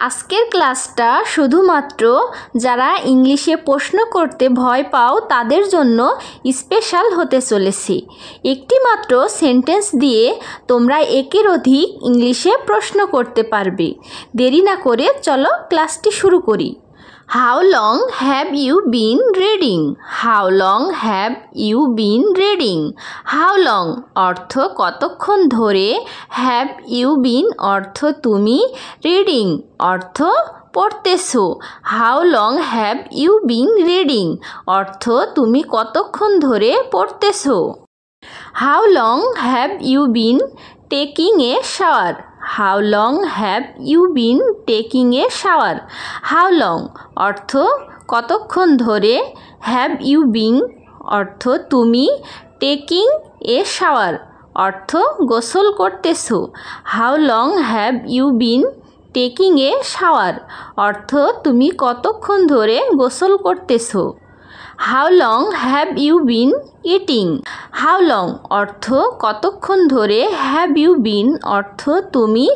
আজকের ক্লাসটা শুধুমাত্র যারা ইংলিশে প্রশ্ন করতে ভয় পাও তাদের জন্য স্পেশাল হতে চলেছে। একটি মাত্র সেন্টেন্স দিয়ে তোমরা একের অধিক ইংলিশে প্রশ্ন করতে পারবে। দেরি না করে চলো ক্লাসটি শুরু করি। How long have you been reading? How long have you been reading? How long অর্থ কতক্ষণ ধরে, have you been অর্থ তুমি, reading অর্থ পড়তেছো। How long have you been reading অর্থ তুমি কতক্ষণ ধরে পড়তেছো। How long have you been taking a shower? How long have you been taking a shower? How long অর্থ কতক্ষণ ধরে, have you been অর্থ তুমি, taking a shower অর্থ গোসল করতেছো। How long have you been taking a shower অর্থ তুমি কতক্ষণ ধরে গোসল করতেছো। How long have you been eating? How long অর্থ কতক্ষণ ধরে, have you been অর্থ তুমি,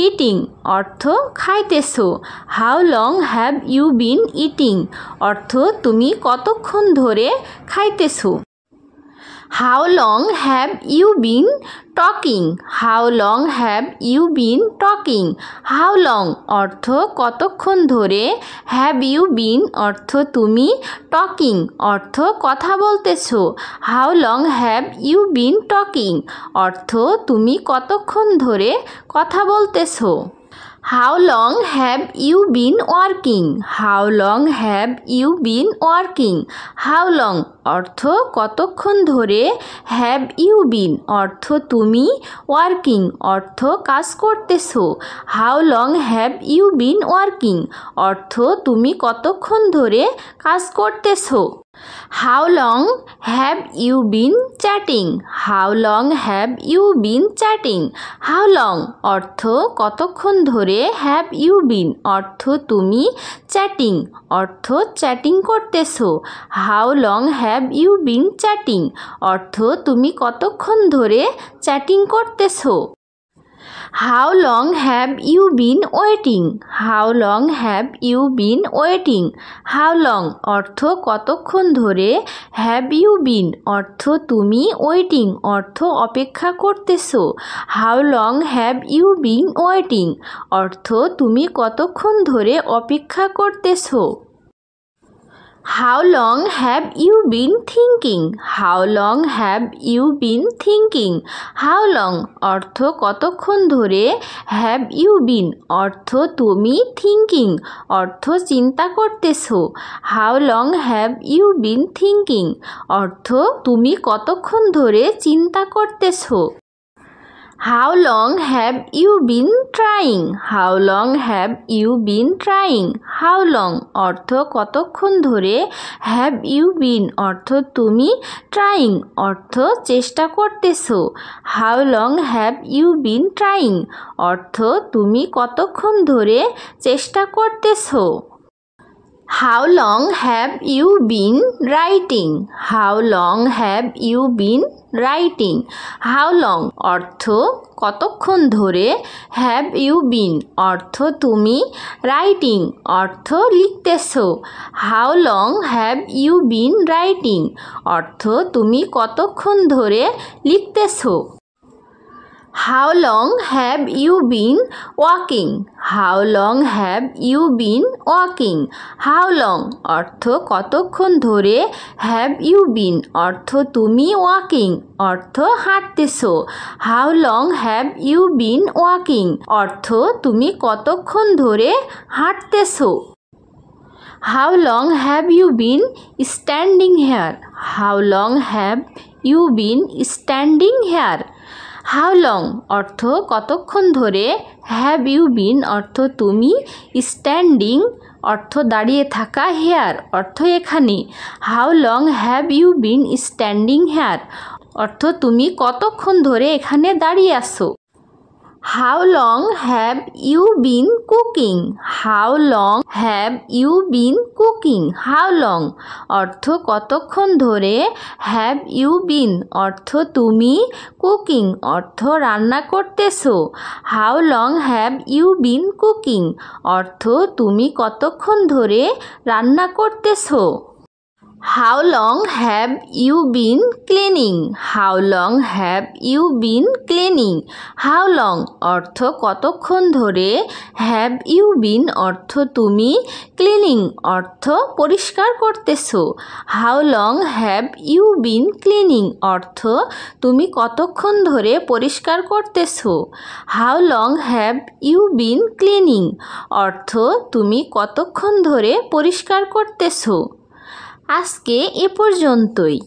eating অর্থ খাইতেছো। How long have you been eating অর্থ তুমি কতক্ষণ ধরে খাইতেছো। How long have you been talking? How long have you been talking? How long অর্থ কতক্ষণ ধরে, have you been অর্থ তুমি, talking অর্থ কথা বলতেছো। How long have you been talking অর্থ তুমি কতক্ষণ ধরে কথা বলতেছো। How long have you been working? How long have you been working? How long অর্থ কতক্ষণ ধরে, have you been অর্থ তুমি, working অর্থ কাজ করতেছো। How long have you been working অর্থ তুমি কতক্ষণ ধরে কাজ করতেছো। How long have you been chatting? How long have you been chatting? How long অর্থ কতক্ষণ ধরে, have you been অর্থ তুমি, chatting অর্থ চ্যাটিং করতেছো। How long have you been chatting অর্থ তুমি কতক্ষণ ধরে চ্যাটিং করতেছো। How long have you been waiting? How long have you been waiting? How long অর্থ কতক্ষণ ধরে, have you been অর্থ তুমি, waiting অর্থ অপেক্ষা করতেছো। How long have you been waiting অর্থ তুমি কতক্ষণ ধরে অপেক্ষা করতেছো। How long have you been thinking? How long have you been thinking? How long অর্থ কতক্ষণ ধরে, have you been অর্থ তুমি, thinking অর্থ চিন্তা করতেছো। How long have you been thinking অর্থ তুমি কতক্ষণ ধরে চিন্তা করতেছো। How long have you been trying? How long have you been trying? How long অর্থ কতক্ষণ ধরে, have you been অর্থ তুমি, trying অর্থ চেষ্টা করতেছো। How long have you been trying অর্থ তুমি কতক্ষণ ধরে চেষ্টা করতেছো। How long have you been writing? How long have you been writing? How long অর্থ কতক্ষণ ধরে, have you been অর্থ তুমি, writing অর্থ লিখতেছো। How long have you been writing অর্থ তুমি কতক্ষণ ধরে লিখতেছো। How long have you been walking? How long have you been walking? How long অর্থ কতক্ষণ ধরে, have you been অর্থ তুমি, walking অর্থ হাঁটতেছো। How long have you been walking অর্থ তুমি কতক্ষণ ধরে হাঁটতেছো। How long have you been standing here? How long have you been standing here? How long অর্থ কতক্ষণ ধরে, have you been অর্থ তুমি, standing অর্থ দাঁড়িয়ে থাকা, here অর্থ এখানে। How long have you been standing here অর্থ তুমি কতক্ষণ ধরে এখানে দাঁড়িয়ে আছো। How long have you been cooking? How long have you been cooking? How long অর্থ কতক্ষণ ধরে, হ্যাভ ইউ বিন অর্থ তুমি, কুকিং অর্থ রান্না করতেছো। How long have you been cooking অর্থ তুমি কতক্ষণ ধরে রান্না করতেছো। How long have you been cleaning? How long have you been cleaning? How long অর্থ কতক্ষণ ধরে, হ্যাভ ইউ বিন অর্থ তুমি, ক্লিনিং অর্থ পরিষ্কার করতেছো। How long have you been cleaning অর্থ তুমি কতক্ষণ ধরে পরিষ্কার করতেছো। How long have you been cleaning অর্থ তুমি কতক্ষণ ধরে পরিষ্কার করতেছো। আজকে এ পর্যন্তই।